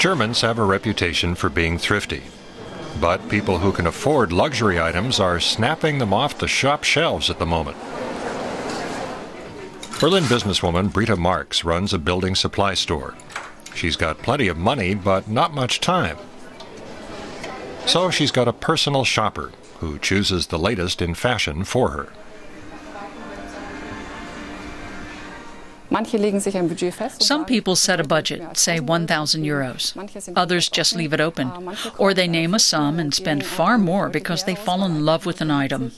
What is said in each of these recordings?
Germans have a reputation for being thrifty, but people who can afford luxury items are snapping them off the shop shelves at the moment. Berlin businesswoman BRITA MARX runs a building supply store. She's got plenty of money, but not much time. So she's got a personal shopper who chooses the latest in fashion for her. Some people set a budget, say 1,000 euros. Others just leave it open. Or they name a sum and spend far more because they fall in love with an item.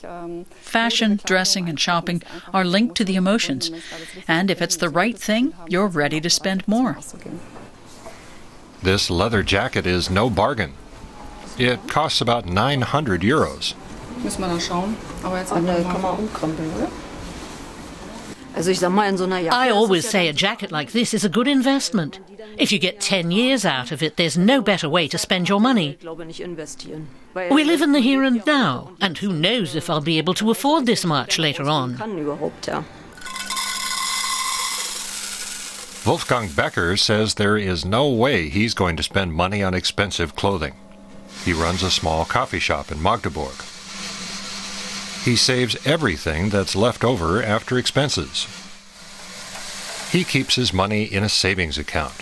Fashion, dressing, and shopping are linked to the emotions. And if it's the right thing, you're ready to spend more. This leather jacket is no bargain. It costs about 900 euros. I always say a jacket like this is a good investment. If you get 10 years out of it, there's no better way to spend your money. We live in the here and now, and who knows if I'll be able to afford this much later on. Wolfgang BECKER says there is no way he's going to spend money on expensive clothing. He runs a small coffee shop in Magdeburg. He saves everything that's left over after expenses. He keeps his money in a savings account.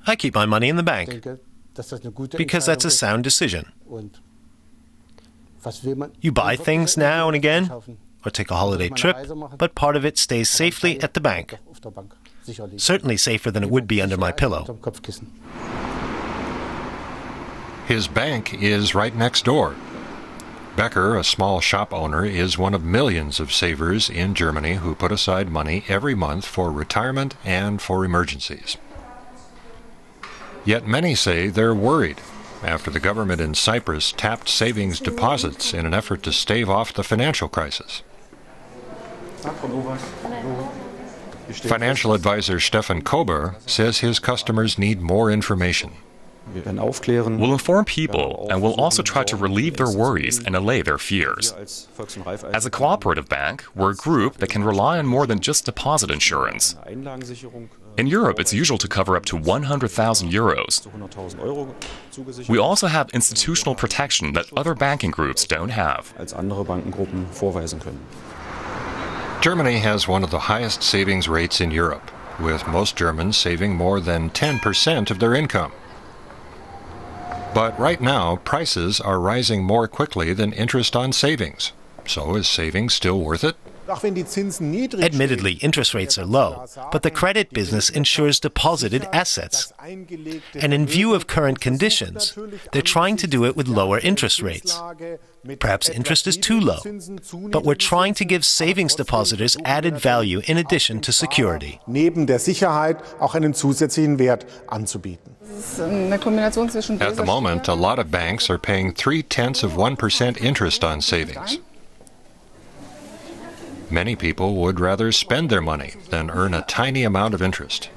I keep my money in the bank because that's a sound decision. You buy things now and again, or take a holiday trip, but part of it stays safely at the bank. Certainly safer than it would be under my pillow. His bank is right next door. BECKER, a small shop owner, is one of millions of savers in Germany who put aside money every month for retirement and for emergencies. Yet many say they're worried after the government in Cyprus tapped savings deposits in an effort to stave off the financial crisis. Financial advisor Stefan Kober says his customers need more information. We'll inform people and we'll also try to relieve their worries and allay their fears. As a cooperative bank, we're a group that can rely on more than just deposit insurance. In Europe, it's usual to cover up to 100,000 euros. We also have institutional protection that other banking groups don't have. Germany has one of the highest savings rates in Europe, with most Germans saving more than 10% of their income. But right now, prices are rising more quickly than interest on savings. So is savings still worth it? Admittedly, interest rates are low, but the credit business insures deposited assets. And in view of current conditions, they're trying to do it with lower interest rates. Perhaps interest is too low, but we're trying to give savings depositors added value in addition to security. At the moment, a lot of banks are paying 0.3% interest on savings. Many people would rather spend their money than earn a tiny amount of interest.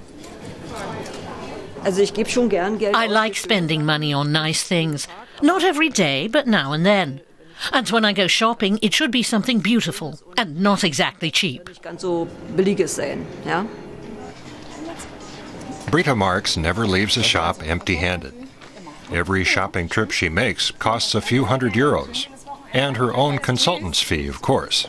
I like spending money on nice things. Not every day, but now and then. And when I go shopping, it should be something beautiful and not exactly cheap. BRITA MARX never leaves a shop empty-handed. Every shopping trip she makes costs a few hundred euros, and her own consultant's fee, of course.